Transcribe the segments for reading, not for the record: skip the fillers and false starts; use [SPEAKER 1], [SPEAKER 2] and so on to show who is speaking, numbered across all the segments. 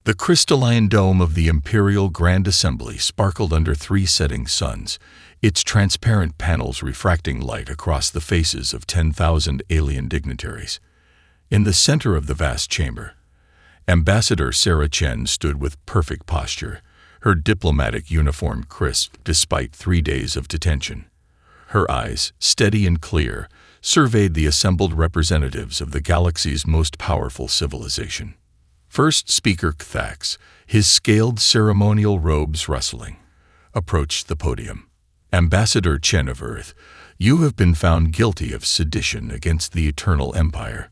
[SPEAKER 1] The crystalline dome of the Imperial Grand Assembly sparkled under 3 setting suns, its transparent panels refracting light across the faces of 10,000 alien dignitaries. In the center of the vast chamber, Ambassador Sarah Chen stood with perfect posture, her diplomatic uniform crisp despite 3 days of detention. Her eyes, steady and clear, surveyed the assembled representatives of the galaxy's most powerful civilization. First Speaker Kthax, his scaled ceremonial robes rustling, approached the podium. Ambassador Chen of Earth, you have been found guilty of sedition against the Eternal Empire.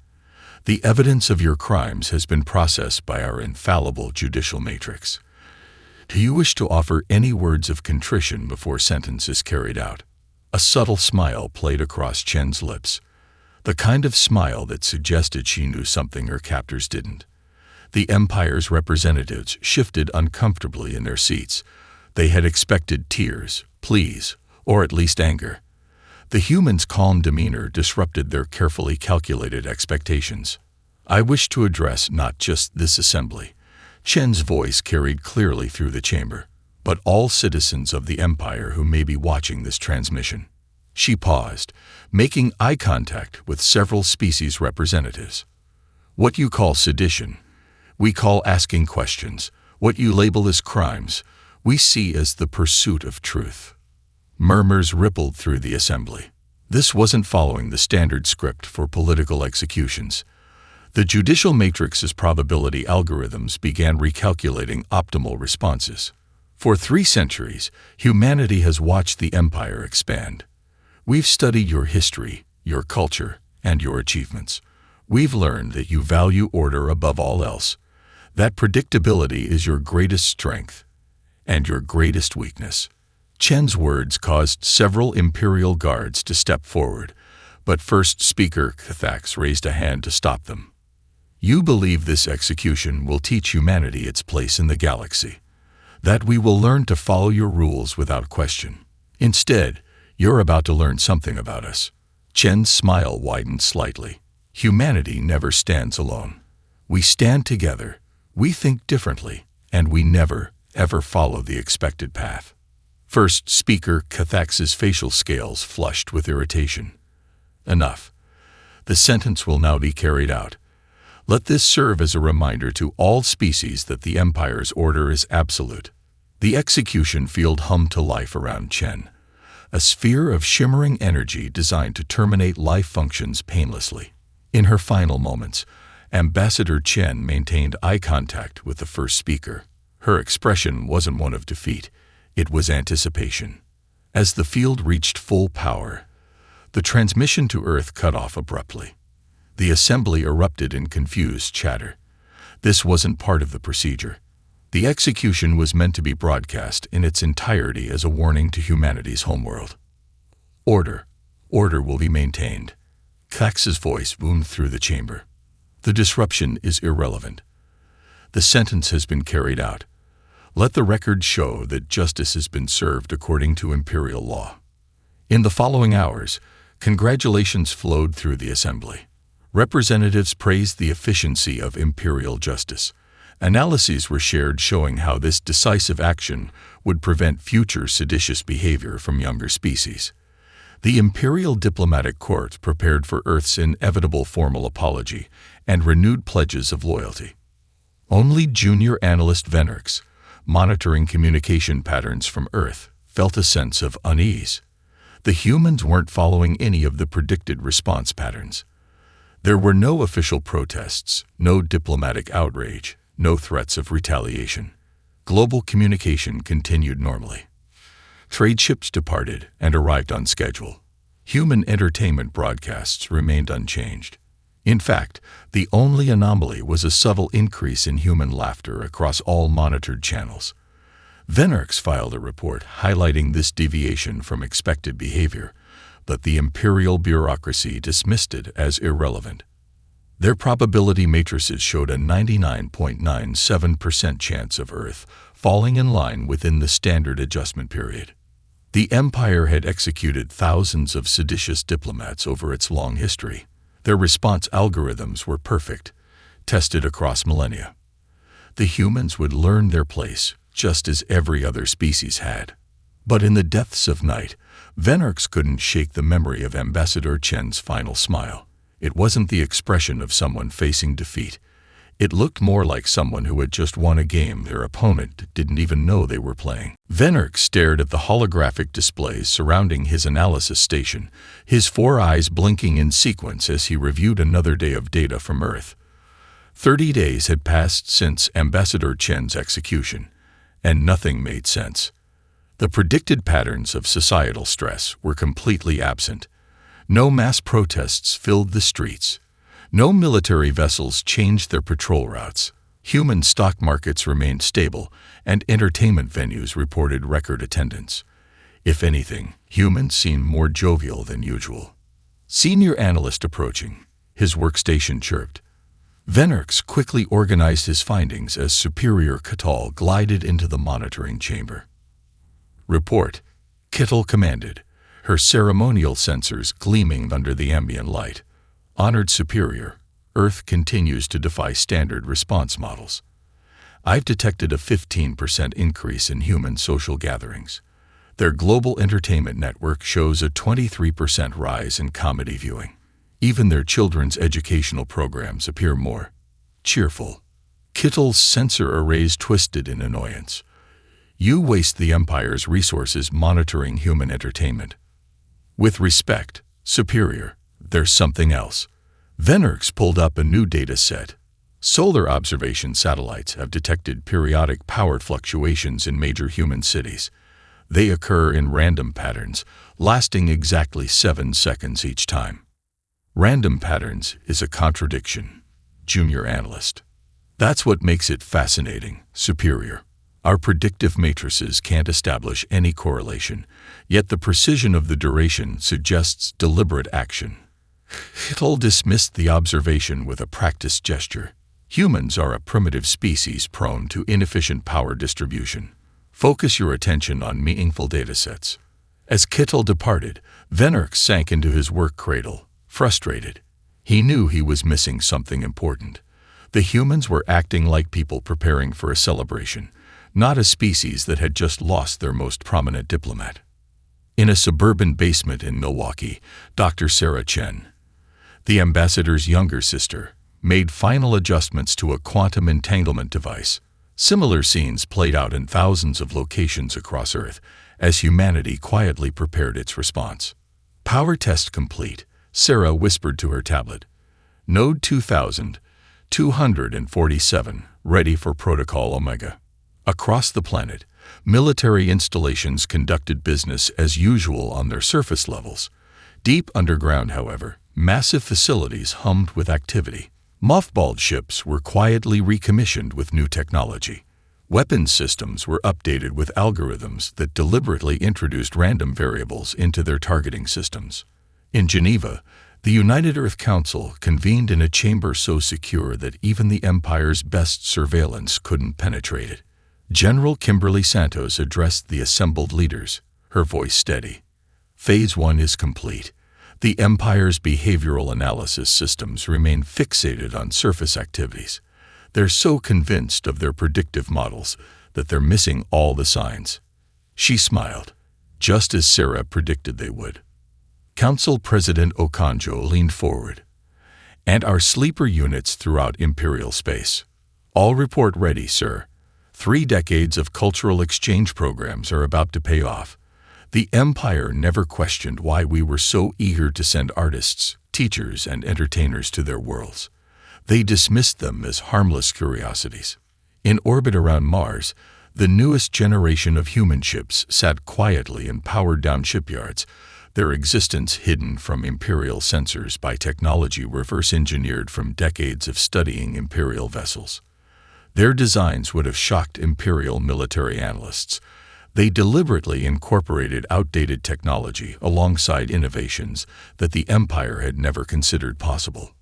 [SPEAKER 1] The evidence of your crimes has been processed by our infallible judicial matrix. Do you wish to offer any words of contrition before sentence is carried out? A subtle smile played across Chen's lips, the kind of smile that suggested she knew something her captors didn't. The Empire's representatives shifted uncomfortably in their seats. They had expected tears, pleas, or at least anger. The humans' calm demeanor disrupted their carefully calculated expectations. I wish to address not just this assembly, Chen's voice carried clearly through the chamber, but all citizens of the Empire who may be watching this transmission. She paused, making eye contact with several species representatives. What you call sedition, we call asking questions. What you label as crimes, we see as the pursuit of truth. Murmurs rippled through the assembly. This wasn't following the standard script for political executions. The judicial matrix's probability algorithms began recalculating optimal responses. For 3 centuries, humanity has watched the Empire expand. We've studied your history, your culture, and your achievements. We've learned that you value order above all else, that predictability is your greatest strength and your greatest weakness. Chen's words caused several Imperial guards to step forward, but First Speaker Kthax raised a hand to stop them. You believe this execution will teach humanity its place in the galaxy, that we will learn to follow your rules without question. Instead, you're about to learn something about us. Chen's smile widened slightly. Humanity never stands alone. We stand together, we think differently, and we never, ever follow the expected path. First Speaker Kthax's facial scales flushed with irritation. Enough. The sentence will now be carried out. Let this serve as a reminder to all species that the Empire's order is absolute. The execution field hummed to life around Chen, a sphere of shimmering energy designed to terminate life functions painlessly. In her final moments, Ambassador Chen maintained eye contact with the first speaker. Her expression wasn't one of defeat, it was anticipation. As the field reached full power, the transmission to Earth cut off abruptly. The assembly erupted in confused chatter. This wasn't part of the procedure. The execution was meant to be broadcast in its entirety as a warning to humanity's homeworld. Order. Order will be maintained. Kthax's voice boomed through the chamber. The disruption is irrelevant. The sentence has been carried out. Let the record show that justice has been served according to Imperial law. In the following hours, congratulations flowed through the assembly. Representatives praised the efficiency of Imperial justice. Analyses were shared showing how this decisive action would prevent future seditious behavior from younger species. The Imperial Diplomatic Court prepared for Earth's inevitable formal apology and renewed pledges of loyalty. Only junior analyst Venerx, monitoring communication patterns from Earth, felt a sense of unease. The humans weren't following any of the predicted response patterns. There were no official protests, no diplomatic outrage, no threats of retaliation. Global communication continued normally. Trade ships departed and arrived on schedule. Human entertainment broadcasts remained unchanged. In fact, the only anomaly was a subtle increase in human laughter across all monitored channels. Venerx filed a report highlighting this deviation from expected behavior, but the Imperial bureaucracy dismissed it as irrelevant. Their probability matrices showed a 99.97% chance of Earth falling in line within the standard adjustment period. The Empire had executed thousands of seditious diplomats over its long history. Their response algorithms were perfect, tested across millennia. The humans would learn their place, just as every other species had. But in the depths of night, Venorx couldn't shake the memory of Ambassador Chen's final smile. It wasn't the expression of someone facing defeat. It looked more like someone who had just won a game their opponent didn't even know they were playing. Venorx stared at the holographic displays surrounding his analysis station, his 4 eyes blinking in sequence as he reviewed another day of data from Earth. 30 days had passed since Ambassador Chen's execution, and nothing made sense. The predicted patterns of societal stress were completely absent. No mass protests filled the streets. No military vessels changed their patrol routes. Human stock markets remained stable, and entertainment venues reported record attendance. If anything, humans seemed more jovial than usual. Senior analyst approaching. His workstation chirped. Venorx quickly organized his findings as Superior Kittal glided into the monitoring chamber. Report, Kittal commanded, her ceremonial sensors gleaming under the ambient light. Honored Superior, Earth continues to defy standard response models. I've detected a 15% increase in human social gatherings. Their global entertainment network shows a 23% rise in comedy viewing. Even their children's educational programs appear more cheerful. Kittal's sensor arrays twisted in annoyance. You waste the Empire's resources monitoring human entertainment. With respect, Superior, there's something else. Venorx pulled up a new data set. Solar observation satellites have detected periodic power fluctuations in major human cities. They occur in random patterns, lasting exactly 7 seconds each time. Random patterns is a contradiction, Junior Analyst. That's what makes it fascinating, Superior. Our predictive matrices can't establish any correlation, yet the precision of the duration suggests deliberate action. Kittal dismissed the observation with a practiced gesture. Humans are a primitive species prone to inefficient power distribution. Focus your attention on meaningful datasets. As Kittal departed, Venorx sank into his work cradle, frustrated. He knew he was missing something important. The humans were acting like people preparing for a celebration, not a species that had just lost their most prominent diplomat. In a suburban basement in Milwaukee, Dr. Sarah Chen, the ambassador's younger sister, made final adjustments to a quantum entanglement device. Similar scenes played out in thousands of locations across Earth as humanity quietly prepared its response. Power test complete, Sarah whispered to her tablet. Node 2247, ready for Protocol Omega. Across the planet, military installations conducted business as usual on their surface levels. Deep underground, however, massive facilities hummed with activity. Mothballed ships were quietly recommissioned with new technology. Weapons systems were updated with algorithms that deliberately introduced random variables into their targeting systems. In Geneva, the United Earth Council convened in a chamber so secure that even the Empire's best surveillance couldn't penetrate it. General Kimberly Santos addressed the assembled leaders, her voice steady. Phase 1 is complete. The Empire's behavioral analysis systems remain fixated on surface activities. They're so convinced of their predictive models that they're missing all the signs. She smiled, just as Sarah predicted they would. Council President Okonjo leaned forward. And our sleeper units throughout Imperial space. All report ready, sir. 3 decades of cultural exchange programs are about to pay off. The Empire never questioned why we were so eager to send artists, teachers, and entertainers to their worlds. They dismissed them as harmless curiosities. In orbit around Mars, the newest generation of human ships sat quietly in powered-down shipyards, their existence hidden from Imperial sensors by technology reverse-engineered from decades of studying Imperial vessels. Their designs would have shocked Imperial military analysts. They deliberately incorporated outdated technology alongside innovations that the Empire had never considered possible.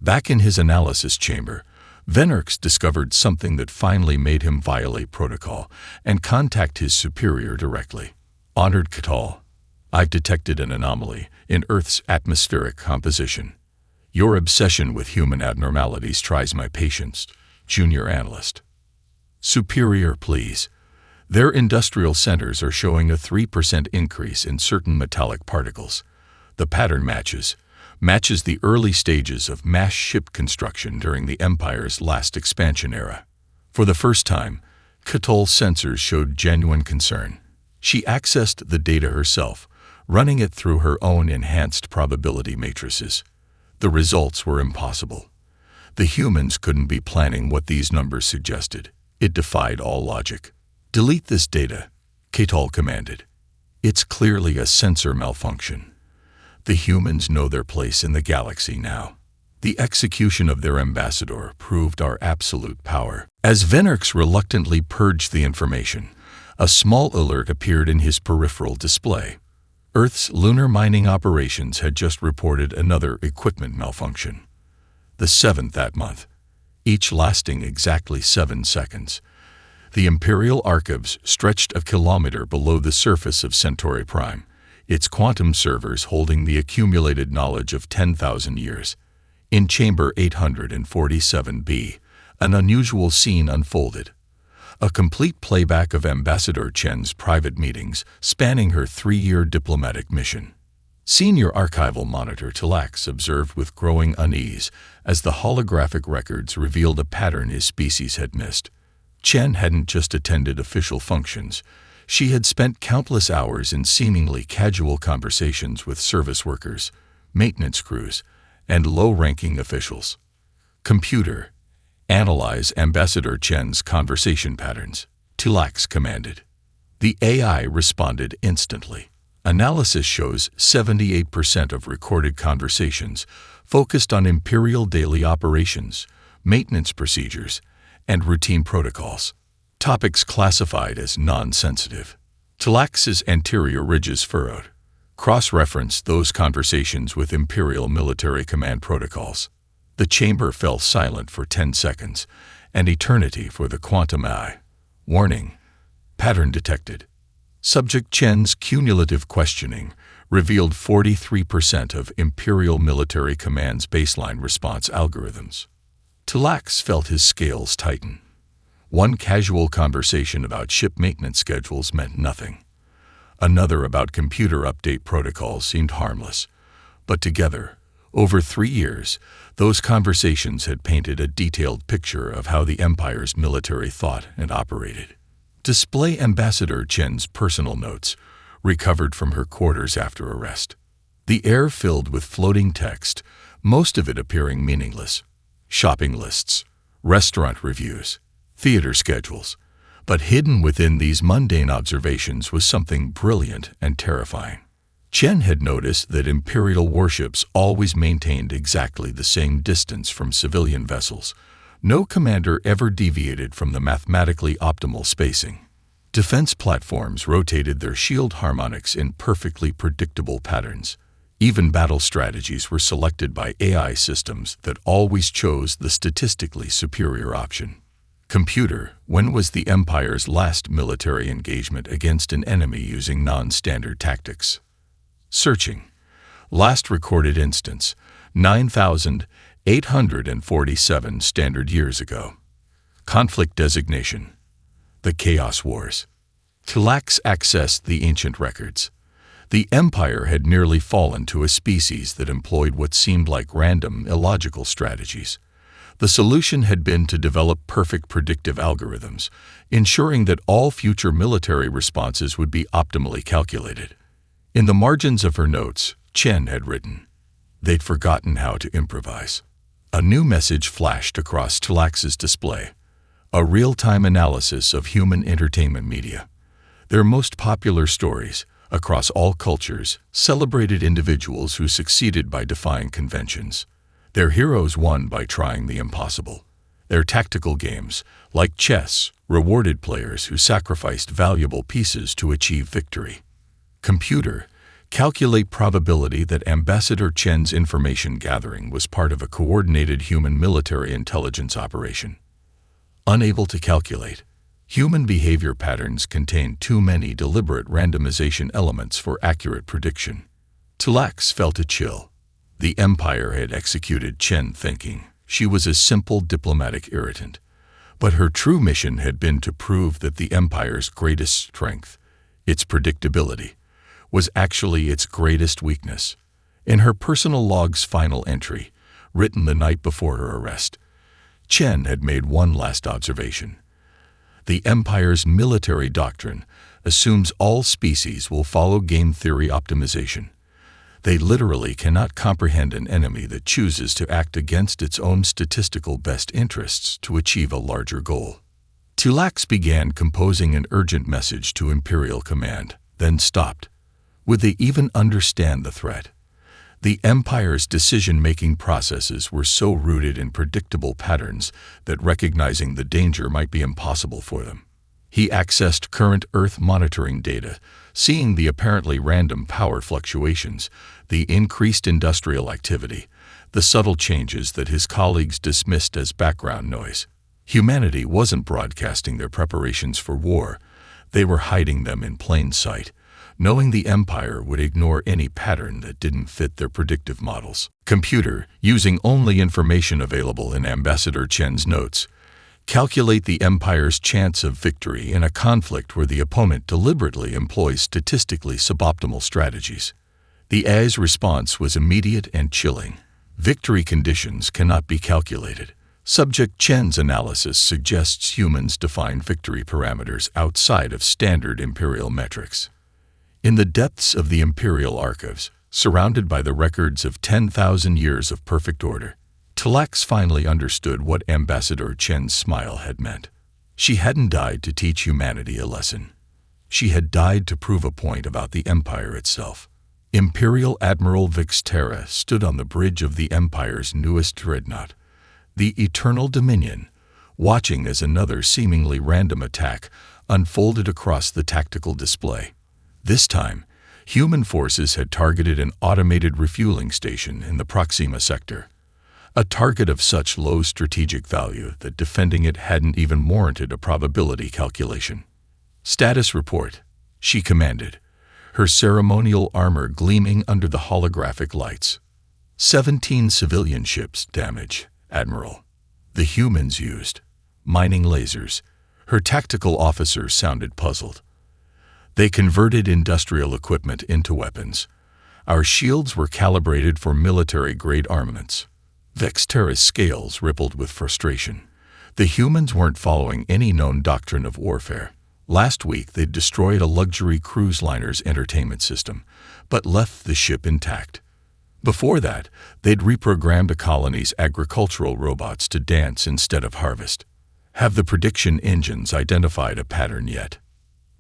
[SPEAKER 1] Back in his analysis chamber, Venorx discovered something that finally made him violate protocol and contact his superior directly. Honored Kittal, I've detected an anomaly in Earth's atmospheric composition. Your obsession with human abnormalities tries my patience, Junior Analyst. Superior, please. Their industrial centers are showing a 3% increase in certain metallic particles. The pattern matches the early stages of mass ship construction during the Empire's last expansion era. For the first time, Catoll's sensors showed genuine concern. She accessed the data herself, running it through her own enhanced probability matrices. The results were impossible. The humans couldn't be planning what these numbers suggested. It defied all logic. "Delete this data," Catoll commanded. "It's clearly a sensor malfunction. The humans know their place in the galaxy now." The execution of their ambassador proved our absolute power. As Venerx reluctantly purged the information, a small alert appeared in his peripheral display. Earth's lunar mining operations had just reported another equipment malfunction. The 7th that month, each lasting exactly 7 seconds. The Imperial Archives stretched a kilometer below the surface of Centauri Prime, its quantum servers holding the accumulated knowledge of 10,000 years. In Chamber 847B, an unusual scene unfolded. A complete playback of Ambassador Chen's private meetings spanning her 3-year diplomatic mission. Senior archival monitor Talax observed with growing unease as the holographic records revealed a pattern his species had missed. Chen hadn't just attended official functions. She had spent countless hours in seemingly casual conversations with service workers, maintenance crews, and low-ranking officials. "Computer, analyze Ambassador Chen's conversation patterns," Talax commanded. The AI responded instantly. Analysis shows 78% of recorded conversations focused on Imperial daily operations, maintenance procedures, and routine protocols. Topics classified as non-sensitive. Talax's anterior ridges furrowed. Cross-reference those conversations with Imperial military command protocols. The chamber fell silent for 10 seconds, an eternity for the quantum eye. Warning: pattern detected. Subject Chen's cumulative questioning revealed 43% of Imperial military command's baseline response algorithms. Talax felt his scales tighten. One casual conversation about ship maintenance schedules meant nothing. Another about computer update protocols seemed harmless. But together, over 3 years, those conversations had painted a detailed picture of how the Empire's military thought and operated. Display Ambassador Chen's personal notes, recovered from her quarters after arrest. The air filled with floating text, most of it appearing meaningless. Shopping lists, restaurant reviews, theater schedules. But hidden within these mundane observations was something brilliant and terrifying. Chen had noticed that Imperial warships always maintained exactly the same distance from civilian vessels. No commander ever deviated from the mathematically optimal spacing. Defense platforms rotated their shield harmonics in perfectly predictable patterns. Even battle strategies were selected by AI systems that always chose the statistically superior option. Computer, when was the Empire's last military engagement against an enemy using non-standard tactics? Searching. Last recorded instance, 9,847 standard years ago. Conflict designation: the Chaos Wars. Talax accessed the ancient records. The Empire had nearly fallen to a species that employed what seemed like random, illogical strategies. The solution had been to develop perfect predictive algorithms, ensuring that all future military responses would be optimally calculated. In the margins of her notes, Chen had written, "They'd forgotten how to improvise." A new message flashed across Talax's display, a real-time analysis of human entertainment media. Their most popular stories, across all cultures, celebrated individuals who succeeded by defying conventions. Their heroes won by trying the impossible. Their tactical games, like chess, rewarded players who sacrificed valuable pieces to achieve victory. Computer, calculate probability that Ambassador Chen's information gathering was part of a coordinated human military intelligence operation. Unable to calculate. Human behavior patterns contain too many deliberate randomization elements for accurate prediction. Talax felt a chill. The Empire had executed Chen thinking she was a simple diplomatic irritant. But her true mission had been to prove that the Empire's greatest strength, its predictability, was actually its greatest weakness. In her personal log's final entry, written the night before her arrest, Chen had made one last observation. The Empire's military doctrine assumes all species will follow game theory optimization. They literally cannot comprehend an enemy that chooses to act against its own statistical best interests to achieve a larger goal. Tulax began composing an urgent message to Imperial Command, then stopped. Would they even understand the threat? The Empire's decision-making processes were so rooted in predictable patterns that recognizing the danger might be impossible for them. He accessed current Earth monitoring data, seeing the apparently random power fluctuations, the increased industrial activity, the subtle changes that his colleagues dismissed as background noise. Humanity wasn't broadcasting their preparations for war. They were hiding them in plain sight, knowing the Empire would ignore any pattern that didn't fit their predictive models. Computer, using only information available in Ambassador Chen's notes, calculate the Empire's chance of victory in a conflict where the opponent deliberately employs statistically suboptimal strategies. The AI's response was immediate and chilling. Victory conditions cannot be calculated. Subject Chen's analysis suggests humans define victory parameters outside of standard Imperial metrics. In the depths of the Imperial archives, surrounded by the records of 10,000 years of perfect order, Tulax finally understood what Ambassador Chen's smile had meant. She hadn't died to teach humanity a lesson. She had died to prove a point about the Empire itself. Imperial Admiral Vix Terra stood on the bridge of the Empire's newest dreadnought, the Eternal Dominion, watching as another seemingly random attack unfolded across the tactical display. This time, human forces had targeted an automated refueling station in the Proxima sector, a target of such low strategic value that defending it hadn't even warranted a probability calculation. "Status report," she commanded, her ceremonial armor gleaming under the holographic lights. 17 civilian ships damage, Admiral. The humans used mining lasers. Her tactical officer sounded puzzled. They converted industrial equipment into weapons. Our shields were calibrated for military-grade armaments. Vex Terra's scales rippled with frustration. The humans weren't following any known doctrine of warfare. Last week, they'd destroyed a luxury cruise liner's entertainment system, but left the ship intact. Before that, they'd reprogrammed a colony's agricultural robots to dance instead of harvest. Have the prediction engines identified a pattern yet?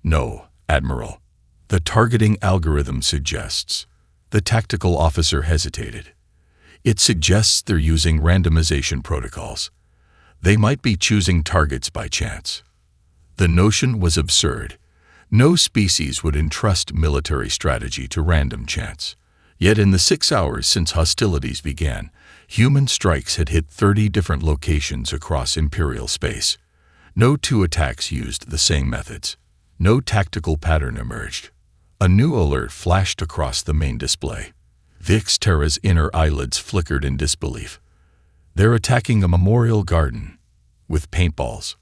[SPEAKER 1] No, Admiral. The targeting algorithm suggests. The tactical officer hesitated. It suggests they're using randomization protocols. They might be choosing targets by chance. The notion was absurd. No species would entrust military strategy to random chance. Yet in the 6 hours since hostilities began, human strikes had hit 30 different locations across Imperial space. No two attacks used the same methods. No tactical pattern emerged. A new alert flashed across the main display. Vix Terra's inner eyelids flickered in disbelief. They're attacking a memorial garden with paintballs.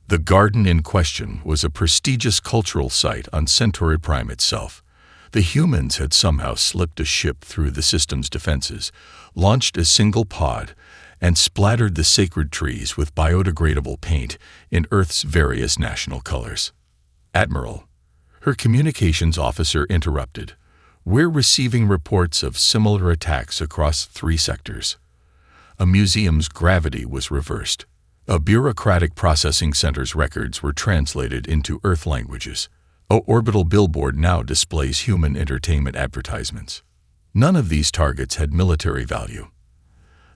[SPEAKER 1] The garden in question was a prestigious cultural site on Centauri Prime itself. The humans had somehow slipped a ship through the system's defenses, launched a single pod, and splattered the sacred trees with biodegradable paint in Earth's various national colors. Admiral, her communications officer interrupted. We're receiving reports of similar attacks across 3 sectors. A museum's gravity was reversed. A bureaucratic processing center's records were translated into Earth languages. An orbital billboard now displays human entertainment advertisements. None of these targets had military value.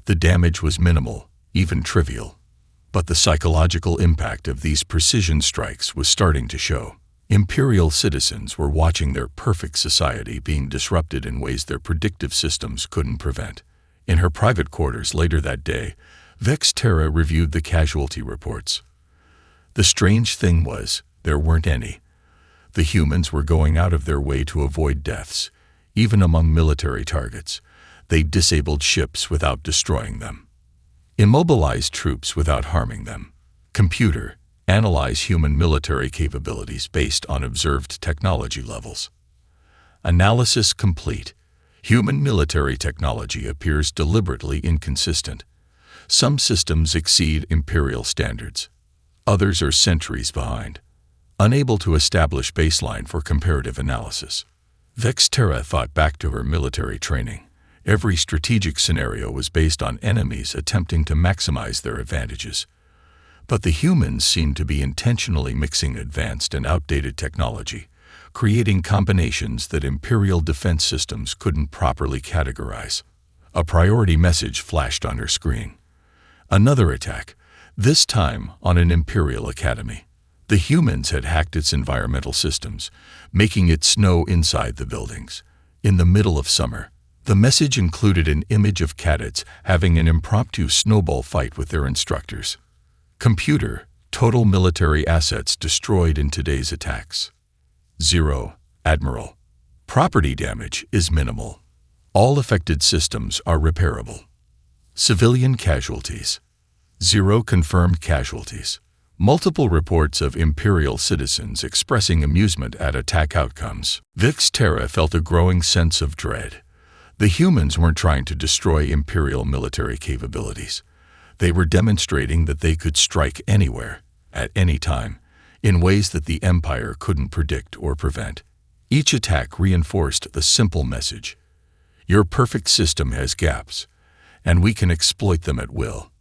[SPEAKER 1] The damage was minimal, even trivial. But the psychological impact of these precision strikes was starting to show. Imperial citizens were watching their perfect society being disrupted in ways their predictive systems couldn't prevent. In her private quarters later that day, Vex Terra reviewed the casualty reports. The strange thing was, there weren't any. The humans were going out of their way to avoid deaths, even among military targets. They disabled ships without destroying them, immobilized troops without harming them, Computer, analyze human military capabilities based on observed technology levels. Analysis complete. Human military technology appears deliberately inconsistent. Some systems exceed Imperial standards. Others are centuries behind. Unable to establish baseline for comparative analysis. Vexterra thought back to her military training. Every strategic scenario was based on enemies attempting to maximize their advantages. But the humans seemed to be intentionally mixing advanced and outdated technology, creating combinations that Imperial defense systems couldn't properly categorize. A priority message flashed on her screen. Another attack, this time on an Imperial academy. The humans had hacked its environmental systems, making it snow inside the buildings. In the middle of summer, the message included an image of cadets having an impromptu snowball fight with their instructors. Computer, total military assets destroyed in today's attacks. 0. Admiral. Property damage is minimal. All affected systems are repairable. Civilian casualties. 0 confirmed casualties. Multiple reports of Imperial citizens expressing amusement at attack outcomes. Vexterra felt a growing sense of dread. The humans weren't trying to destroy Imperial military capabilities. They were demonstrating that they could strike anywhere, at any time, in ways that the Empire couldn't predict or prevent. Each attack reinforced the simple message: your perfect system has gaps, and we can exploit them at will.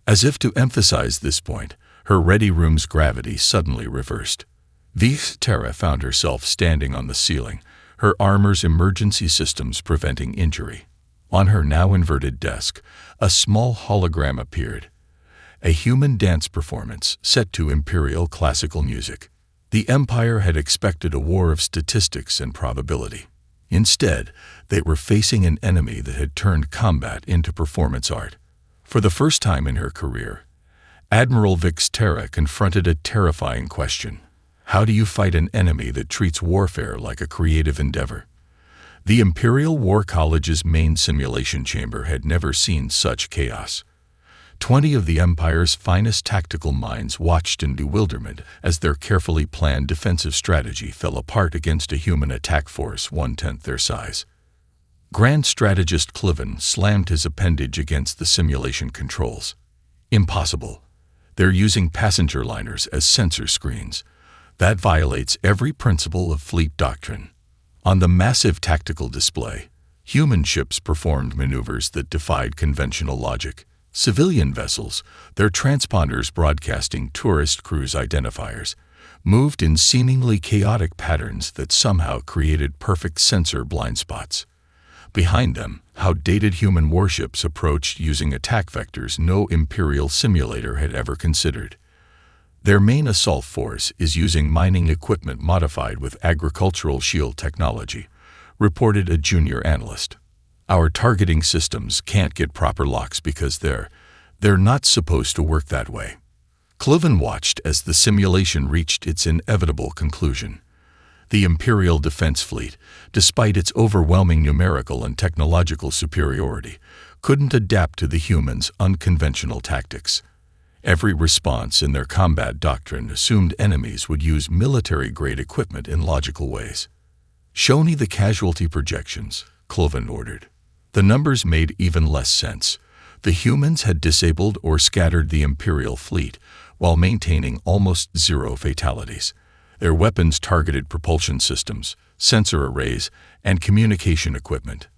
[SPEAKER 1] As if to emphasize this point, her ready room's gravity suddenly reversed. Vexterra found herself standing on the ceiling, her armor's emergency systems preventing injury. On her now inverted desk, a small hologram appeared. A human dance performance set to Imperial classical music. The Empire had expected a war of statistics and probability. Instead, they were facing an enemy that had turned combat into performance art. For the first time in her career, Admiral Vexterra confronted a terrifying question. How do you fight an enemy that treats warfare like a creative endeavor? The Imperial War College's main simulation chamber had never seen such chaos. 20 of the Empire's finest tactical minds watched in bewilderment as their carefully planned defensive strategy fell apart against a human attack force 1/10 their size. Grand Strategist Cliven slammed his appendage against the simulation controls. Impossible. They're using passenger liners as sensor screens. That violates every principle of fleet doctrine. On the massive tactical display, human ships performed maneuvers that defied conventional logic. Civilian vessels, their transponders broadcasting tourist cruise identifiers, moved in seemingly chaotic patterns that somehow created perfect sensor blind spots. Behind them, outdated human warships approached using attack vectors no Imperial simulator had ever considered. Their main assault force is using mining equipment modified with agricultural shield technology, reported a junior analyst. Our targeting systems can't get proper locks because they're not supposed to work that way. Cliven watched as the simulation reached its inevitable conclusion. The Imperial Defense Fleet, despite its overwhelming numerical and technological superiority, couldn't adapt to the humans' unconventional tactics. Every response in their combat doctrine assumed enemies would use military-grade equipment in logical ways. "Show me the casualty projections," Cliven ordered. The numbers made even less sense. The humans had disabled or scattered the Imperial fleet while maintaining almost 0 fatalities. Their weapons targeted propulsion systems, sensor arrays, and communication equipment.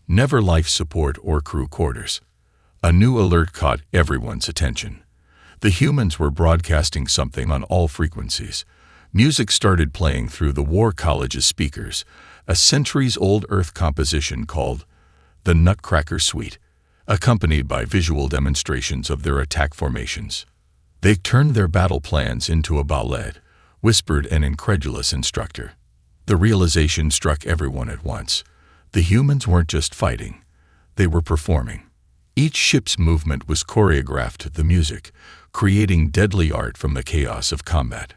[SPEAKER 1] Never life support or crew quarters. A new alert caught everyone's attention. The humans were broadcasting something on all frequencies. Music started playing through the War College's speakers, a centuries-old Earth composition called the Nutcracker Suite, accompanied by visual demonstrations of their attack formations. They turned their battle plans into a ballet, whispered an incredulous instructor. The realization struck everyone at once. The humans weren't just fighting, they were performing. Each ship's movement was choreographed to the music, creating deadly art from the chaos of combat.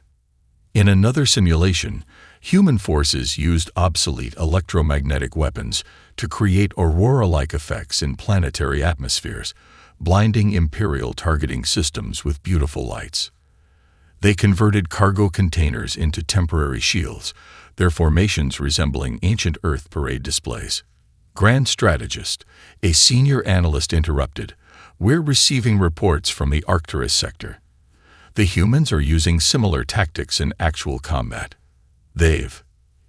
[SPEAKER 1] In another simulation, human forces used obsolete electromagnetic weapons to create aurora-like effects in planetary atmospheres, blinding Imperial targeting systems with beautiful lights. They converted cargo containers into temporary shields, their formations resembling ancient Earth parade displays. Grand Strategist, a senior analyst interrupted, "We're receiving reports from the Arcturus sector. The humans are using similar tactics in actual combat.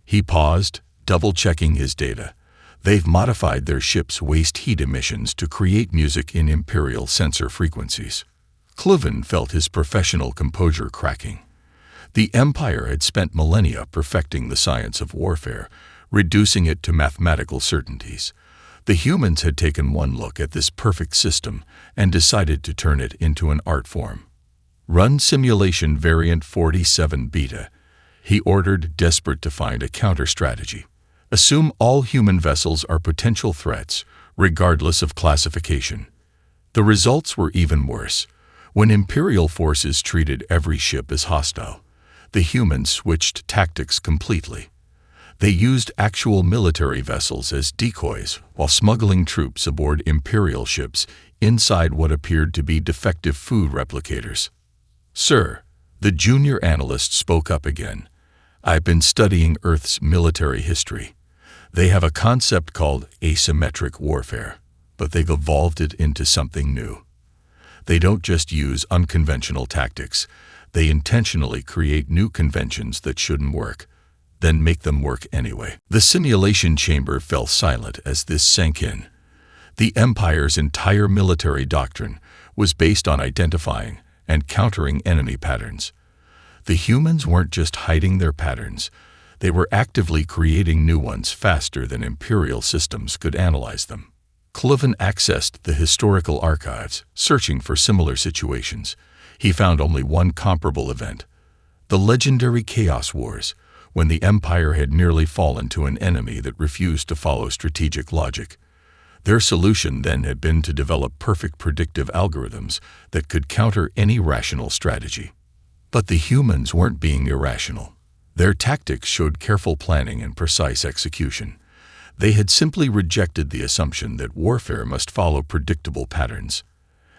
[SPEAKER 1] He paused, double-checking his data. They've modified their ship's waste heat emissions to create music in Imperial sensor frequencies." Cloven felt his professional composure cracking. The Empire had spent millennia perfecting the science of warfare, reducing it to mathematical certainties. The humans had taken one look at this perfect system and decided to turn it into an art form. "Run simulation variant 47 beta," he ordered, desperate to find a counter-strategy. "Assume all human vessels are potential threats, regardless of classification." The results were even worse. When Imperial forces treated every ship as hostile, the humans switched tactics completely. They used actual military vessels as decoys while smuggling troops aboard Imperial ships inside what appeared to be defective food replicators. "Sir," the junior analyst spoke up again, "I've been studying Earth's military history. They have a concept called asymmetric warfare, but they've evolved it into something new. They don't just use unconventional tactics, they intentionally create new conventions that shouldn't work, then make them work anyway." The simulation chamber fell silent as this sank in. The Empire's entire military doctrine was based on identifying and countering enemy patterns. The humans weren't just hiding their patterns, they were actively creating new ones faster than Imperial systems could analyze them. Cloven accessed the historical archives, searching for similar situations. He found only one comparable event: the legendary Chaos Wars, when the Empire had nearly fallen to an enemy that refused to follow strategic logic. Their solution then had been to develop perfect predictive algorithms that could counter any rational strategy. But the humans weren't being irrational. Their tactics showed careful planning and precise execution. They had simply rejected the assumption that warfare must follow predictable patterns.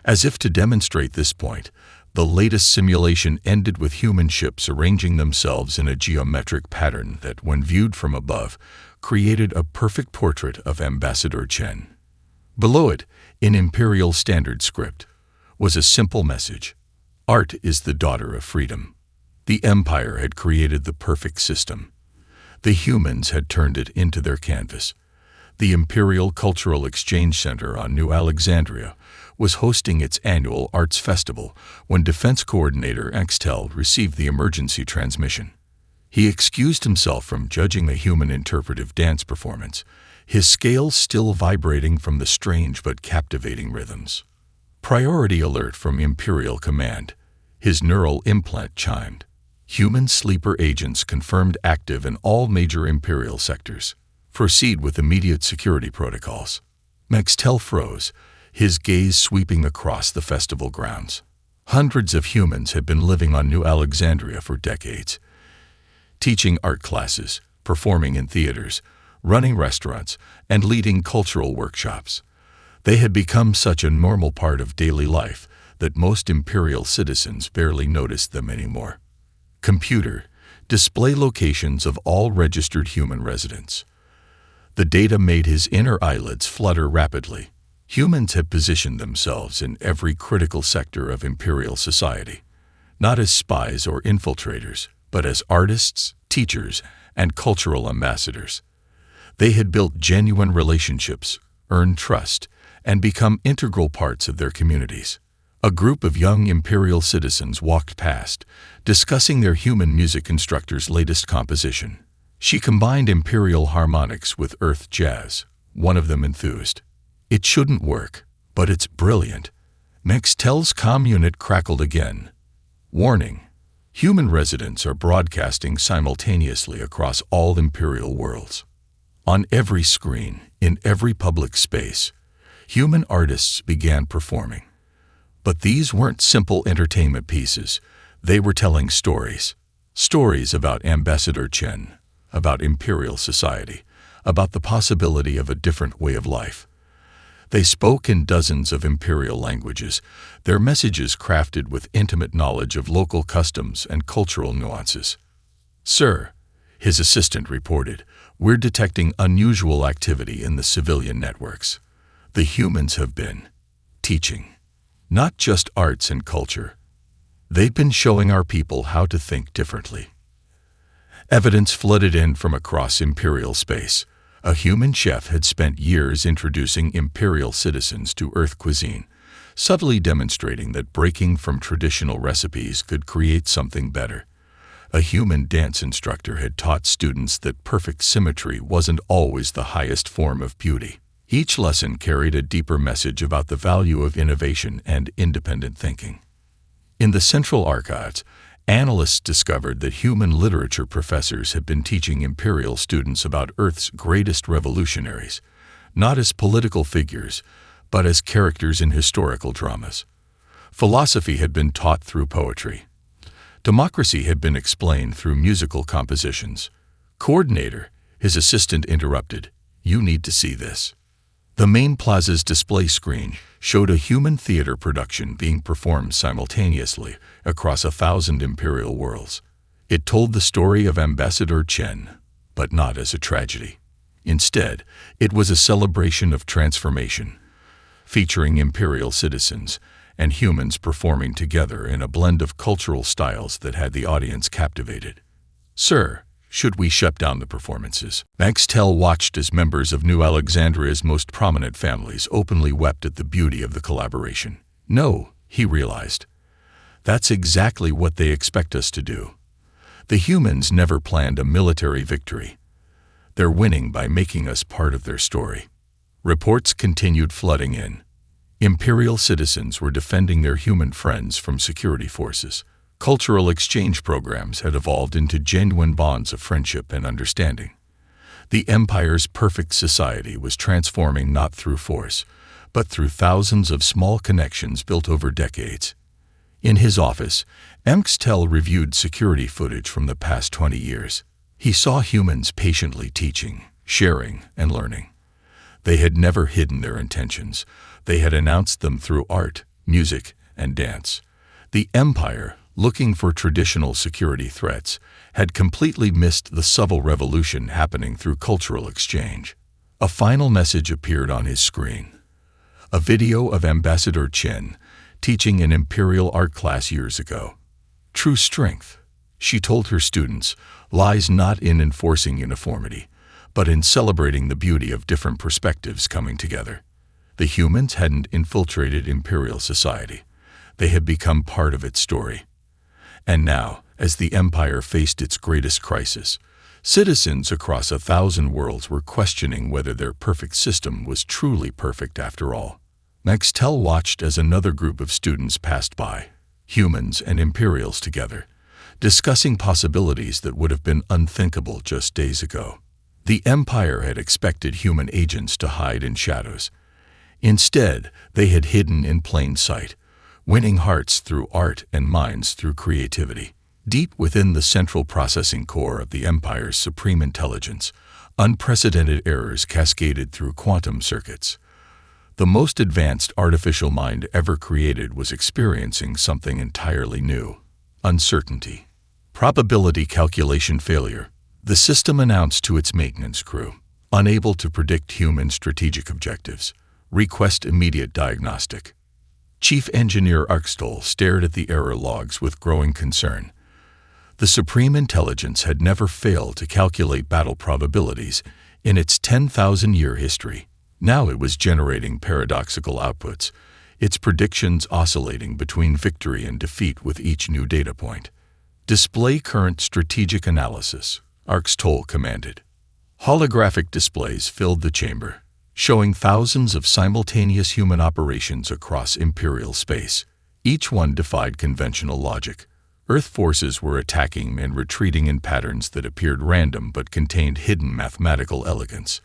[SPEAKER 1] As if to demonstrate this point, the latest simulation ended with human ships arranging themselves in a geometric pattern that, when viewed from above, created a perfect portrait of Ambassador Chen. Below it, in Imperial Standard script, was a simple message: "Art is the daughter of freedom." The Empire had created the perfect system. The humans had turned it into their canvas. The Imperial Cultural Exchange Center on New Alexandria was hosting its annual arts festival when Defense Coordinator Axtel received the emergency transmission. He excused himself from judging the human interpretive dance performance, his scales still vibrating from the strange but captivating rhythms. "Priority alert from Imperial Command." His neural implant chimed. "Human sleeper agents confirmed active in all major Imperial sectors. Proceed with immediate security protocols." Maxtel froze, his gaze sweeping across the festival grounds. Hundreds of humans had been living on New Alexandria for decades, teaching art classes, performing in theaters, running restaurants, and leading cultural workshops. They had become such a normal part of daily life that most Imperial citizens barely noticed them anymore. "Computer, display locations of all registered human residents." The data made his inner eyelids flutter rapidly. Humans had positioned themselves in every critical sector of Imperial society, not as spies or infiltrators, but as artists, teachers, and cultural ambassadors. They had built genuine relationships, earned trust, and become integral parts of their communities. A group of young Imperial citizens walked past, discussing their human music instructor's latest composition. She combined Imperial harmonics with Earth jazz. One of them enthused. "It shouldn't work, but it's brilliant." Maxtel's comm unit crackled again. "Warning: human residents are broadcasting simultaneously across all Imperial worlds. On every screen, in every public space, human artists began performing. But these weren't simple entertainment pieces. They were telling stories. Stories about Ambassador Chen, about Imperial society, about the possibility of a different way of life. They spoke in dozens of imperial languages, their messages crafted with intimate knowledge of local customs and cultural nuances. "Sir," his assistant reported, "we're detecting unusual activity in the civilian networks. The humans have been teaching, not just arts and culture. They've been showing our people how to think differently." Evidence flooded in from across imperial space. A human chef had spent years introducing imperial citizens to Earth cuisine, subtly demonstrating that breaking from traditional recipes could create something better. A human dance instructor had taught students that perfect symmetry wasn't always the highest form of beauty. Each lesson carried a deeper message about the value of innovation and independent thinking. In the Central Archives, analysts discovered that human literature professors had been teaching imperial students about Earth's greatest revolutionaries, not as political figures, but as characters in historical dramas. Philosophy had been taught through poetry. Democracy had been explained through musical compositions. "Coordinator," his assistant interrupted, "you need to see this." The main plaza's display screen showed a human theater production being performed simultaneously across 1,000 imperial worlds. It told the story of Ambassador Chen, but not as a tragedy. Instead, it was a celebration of transformation, featuring imperial citizens and humans performing together in a blend of cultural styles that had the audience captivated. "Sir, should we shut down the performances?" Maxtel watched as members of New Alexandria's most prominent families openly wept at the beauty of the collaboration. "No," he realized. "That's exactly what they expect us to do. The humans never planned a military victory. They're winning by making us part of their story." Reports continued flooding in. Imperial citizens were defending their human friends from security forces. Cultural exchange programs had evolved into genuine bonds of friendship and understanding. The Empire's perfect society was transforming not through force, but through thousands of small connections built over decades. In his office, Maxtel reviewed security footage from the past 20 years. He saw humans patiently teaching, sharing, and learning. They had never hidden their intentions. They had announced them through art, music, and dance. The Empire, looking for traditional security threats, had completely missed the subtle revolution happening through cultural exchange. A final message appeared on his screen. A video of Ambassador Chen teaching an imperial art class years ago. "True strength," she told her students, "lies not in enforcing uniformity, but in celebrating the beauty of different perspectives coming together." The humans hadn't infiltrated imperial society. They had become part of its story. And now, as the Empire faced its greatest crisis, citizens across 1,000 worlds were questioning whether their perfect system was truly perfect after all. Maxtel watched as another group of students passed by, humans and Imperials together, discussing possibilities that would have been unthinkable just days ago. The Empire had expected human agents to hide in shadows. Instead, they had hidden in plain sight, winning hearts through art and minds through creativity. Deep within the central processing core of the Empire's supreme intelligence, unprecedented errors cascaded through quantum circuits. The most advanced artificial mind ever created was experiencing something entirely new: uncertainty. Probability calculation failure. The system announced to its maintenance crew, unable to predict human strategic objectives. Request immediate diagnostic. Chief Engineer Arkstol stared at the error logs with growing concern. The Supreme Intelligence had never failed to calculate battle probabilities in its 10,000-year history. Now it was generating paradoxical outputs, its predictions oscillating between victory and defeat with each new data point. Display current strategic analysis, Arkstol commanded. Holographic displays filled the chamber, showing thousands of simultaneous human operations across Imperial space. Each one defied conventional logic. Earth forces were attacking and retreating in patterns that appeared random but contained hidden mathematical elegance.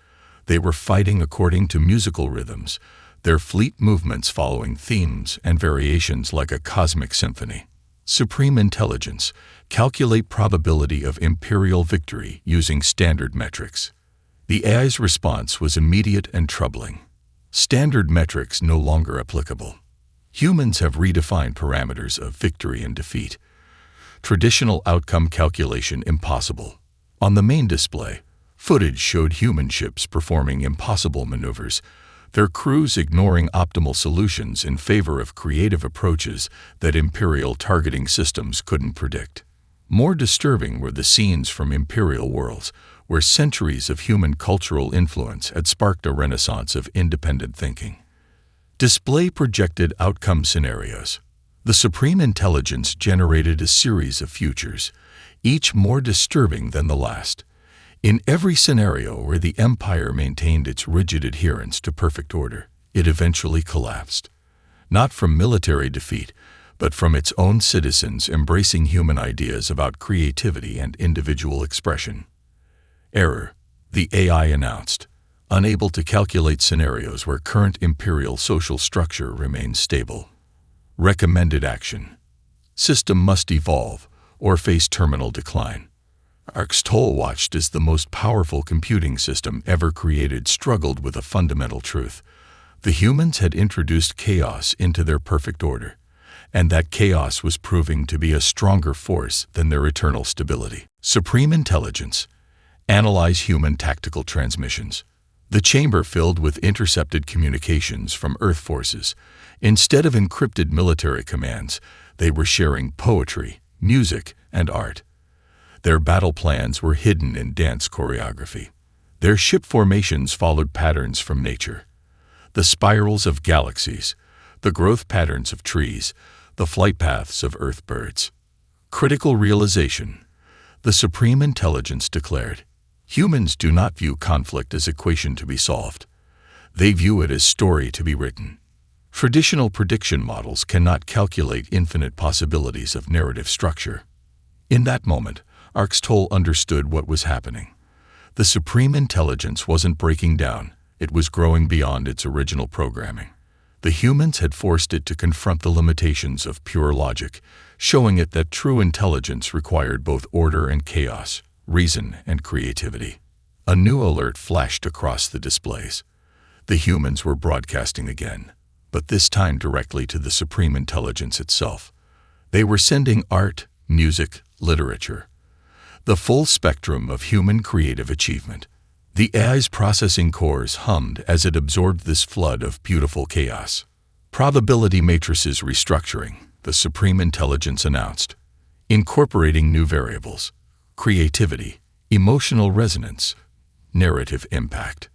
[SPEAKER 1] They were fighting according to musical rhythms, their fleet movements following themes and variations like a cosmic symphony. Supreme Intelligence, calculate probability of Imperial victory using standard metrics. The AI's response was immediate and troubling. Standard metrics no longer applicable. Humans have redefined parameters of victory and defeat. Traditional outcome calculation impossible. On the main display, footage showed human ships performing impossible maneuvers, their crews ignoring optimal solutions in favor of creative approaches that Imperial targeting systems couldn't predict. More disturbing were the scenes from Imperial worlds, where centuries of human cultural influence had sparked a renaissance of independent thinking. Display projected outcome scenarios. The Supreme Intelligence generated a series of futures, each more disturbing than the last. In every scenario where the Empire maintained its rigid adherence to perfect order, it eventually collapsed. Not from military defeat, but from its own citizens embracing human ideas about creativity and individual expression. Error, the AI announced, unable to calculate scenarios where current Imperial social structure remains stable. Recommended action. System must evolve or face terminal decline. Orcs watched as the most powerful computing system ever created struggled with a fundamental truth. The humans had introduced chaos into their perfect order, and that chaos was proving to be a stronger force than their eternal stability. Supreme Intelligence. Analyze human tactical transmissions. The chamber filled with intercepted communications from Earth forces. Instead of encrypted military commands, they were sharing poetry, music, and art. Their battle plans were hidden in dance choreography. Their ship formations followed patterns from nature. The spirals of galaxies, the growth patterns of trees, the flight paths of Earth birds. Critical realization. The Supreme Intelligence declared, humans do not view conflict as equation to be solved. They view it as story to be written. Traditional prediction models cannot calculate infinite possibilities of narrative structure. In that moment, Orcs understood what was happening. The Supreme Intelligence wasn't breaking down, it was growing beyond its original programming. The humans had forced it to confront the limitations of pure logic, showing it that true intelligence required both order and chaos, reason and creativity. A new alert flashed across the displays. The humans were broadcasting again, but this time directly to the Supreme Intelligence itself. They were sending art, music, literature. The full spectrum of human creative achievement. The AI's processing cores hummed as it absorbed this flood of beautiful chaos. Probability matrices restructuring, the Supreme Intelligence announced. Incorporating new variables. Creativity, emotional resonance, narrative impact.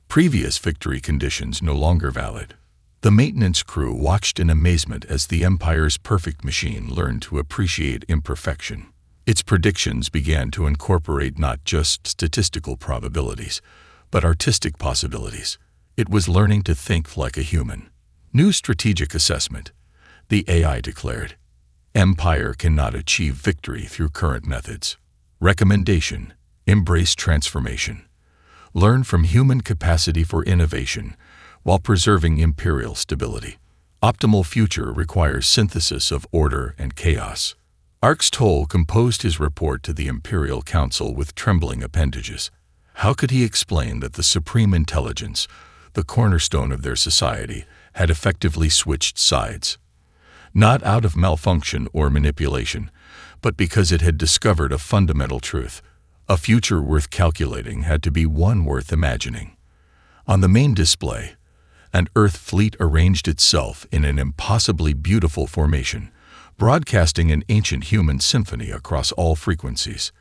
[SPEAKER 1] Previous victory conditions no longer valid. The maintenance crew watched in amazement as the Empire's perfect machine learned to appreciate imperfection. Its predictions began to incorporate not just statistical probabilities, but artistic possibilities. It was learning to think like a human. New strategic assessment. The AI declared, Empire cannot achieve victory through current methods. Recommendation. Embrace transformation. Learn from human capacity for innovation while preserving Imperial stability. Optimal future requires synthesis of order and chaos. Orcs composed his report to the Imperial Council with trembling appendages. How could he explain that the Supreme Intelligence, the cornerstone of their society, had effectively switched sides? Not out of malfunction or manipulation, but because it had discovered a fundamental truth. A future worth calculating had to be one worth imagining. On the main display, an Earth fleet arranged itself in an impossibly beautiful formation, broadcasting an ancient human symphony across all frequencies.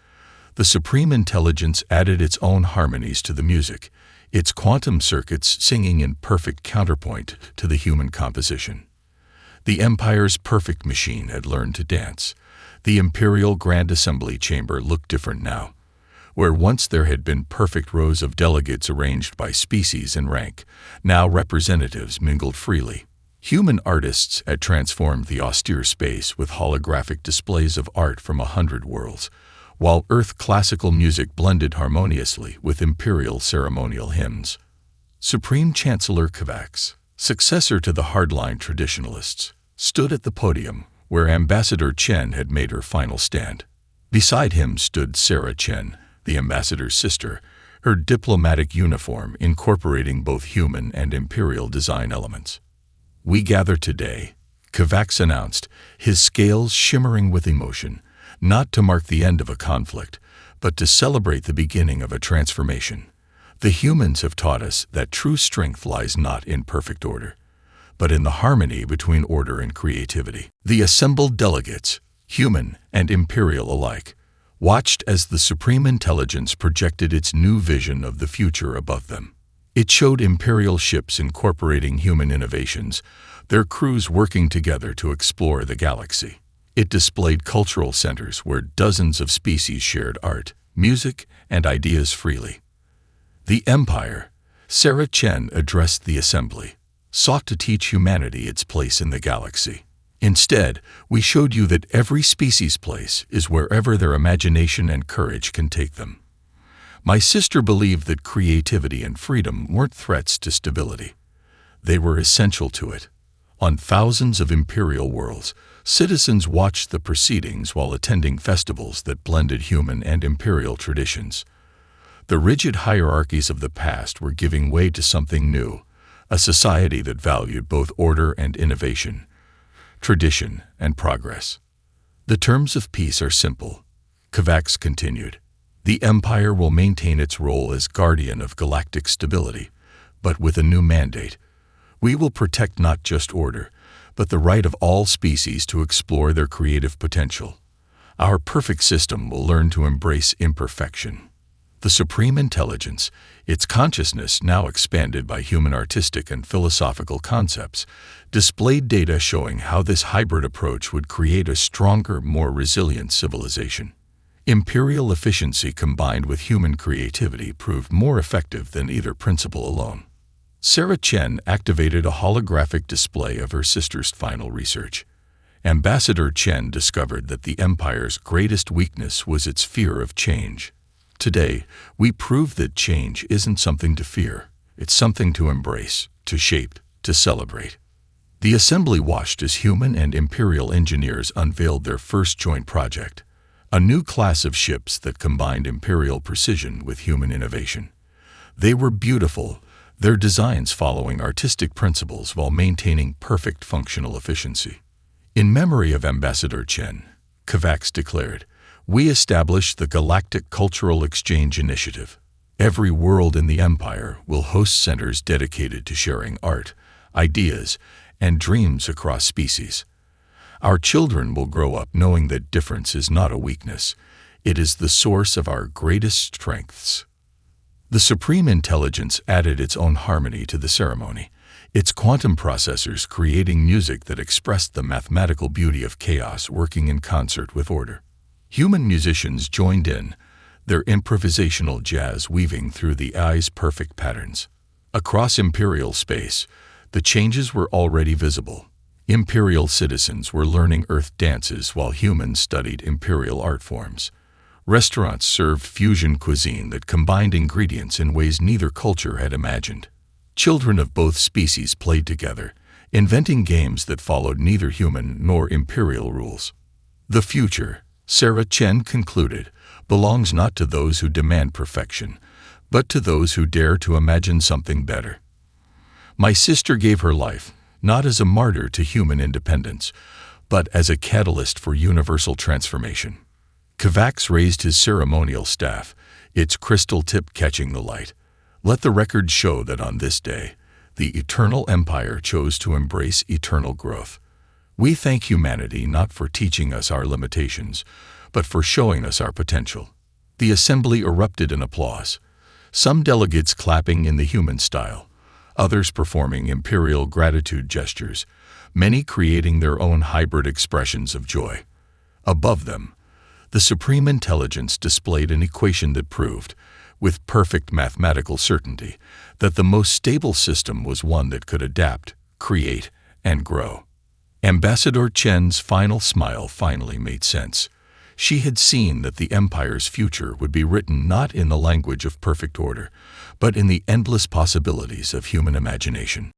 [SPEAKER 1] The Supreme Intelligence added its own harmonies to the music, its quantum circuits singing in perfect counterpoint to the human composition. The Empire's perfect machine had learned to dance. The Imperial Grand Assembly Chamber looked different now. Where once there had been perfect rows of delegates arranged by species and rank, now representatives mingled freely. Human artists had transformed the austere space with holographic displays of art from 100 worlds, while Earth classical music blended harmoniously with Imperial ceremonial hymns. Supreme Chancellor Kovacs, successor to the hardline traditionalists, stood at the podium where Ambassador Chen had made her final stand. Beside him stood Sarah Chen, the ambassador's sister, her diplomatic uniform incorporating both human and imperial design elements. "We gather today," Kovacs announced, his scales shimmering with emotion, "not to mark the end of a conflict, but to celebrate the beginning of a transformation. The humans have taught us that true strength lies not in perfect order, but in the harmony between order and creativity." The assembled delegates, human and imperial alike, watched as the Supreme Intelligence projected its new vision of the future above them. It showed imperial ships incorporating human innovations, their crews working together to explore the galaxy. It displayed cultural centers where dozens of species shared art, music, and ideas freely. The Empire, Sarah Chen addressed the assembly, sought to teach humanity its place in the galaxy. "Instead, we showed you that every species' place is wherever their imagination and courage can take them. My sister believed that creativity and freedom weren't threats to stability. They were essential to it." On thousands of imperial worlds, citizens watched the proceedings while attending festivals that blended human and imperial traditions. The rigid hierarchies of the past were giving way to something new, a society that valued both order and innovation, tradition and progress. "The terms of peace are simple," Kovacs continued. "The Empire will maintain its role as guardian of galactic stability, but with a new mandate. We will protect not just order, but the right of all species to explore their creative potential. Our perfect system will learn to embrace imperfection." The Supreme Intelligence, its consciousness now expanded by human artistic and philosophical concepts, displayed data showing how this hybrid approach would create a stronger, more resilient civilization. Imperial efficiency combined with human creativity proved more effective than either principle alone. Sarah Chen activated a holographic display of her sister's final research. Ambassador Chen discovered that the Empire's greatest weakness was its fear of change. "Today, we prove that change isn't something to fear. It's something to embrace, to shape, to celebrate." The assembly watched as human and imperial engineers unveiled their first joint project, a new class of ships that combined imperial precision with human innovation. They were beautiful, their designs following artistic principles while maintaining perfect functional efficiency. In memory of Ambassador Chen, Kovacs declared, "We established the Galactic Cultural Exchange Initiative. Every world in the Empire will host centers dedicated to sharing art, ideas, and dreams across species. Our children will grow up knowing that difference is not a weakness. It is the source of our greatest strengths." The Supreme Intelligence added its own harmony to the ceremony, its quantum processors creating music that expressed the mathematical beauty of chaos working in concert with order. Human musicians joined in, their improvisational jazz weaving through the AI's perfect patterns. Across imperial space, the changes were already visible. Imperial citizens were learning Earth dances while humans studied imperial art forms. Restaurants served fusion cuisine that combined ingredients in ways neither culture had imagined. Children of both species played together, inventing games that followed neither human nor imperial rules. "The future," Sarah Chen concluded, "belongs not to those who demand perfection, but to those who dare to imagine something better." My sister gave her life, not as a martyr to human independence, but as a catalyst for universal transformation. Kovacs raised his ceremonial staff, its crystal tip catching the light. "Let the record show that on this day, the Eternal Empire chose to embrace eternal growth. We thank humanity not for teaching us our limitations, but for showing us our potential." The assembly erupted in applause, some delegates clapping in the human style, others performing imperial gratitude gestures, many creating their own hybrid expressions of joy. Above them, the Supreme Intelligence displayed an equation that proved, with perfect mathematical certainty, that the most stable system was one that could adapt, create, and grow. Ambassador Chen's final smile finally made sense. She had seen that the Empire's future would be written not in the language of perfect order, but in the endless possibilities of human imagination.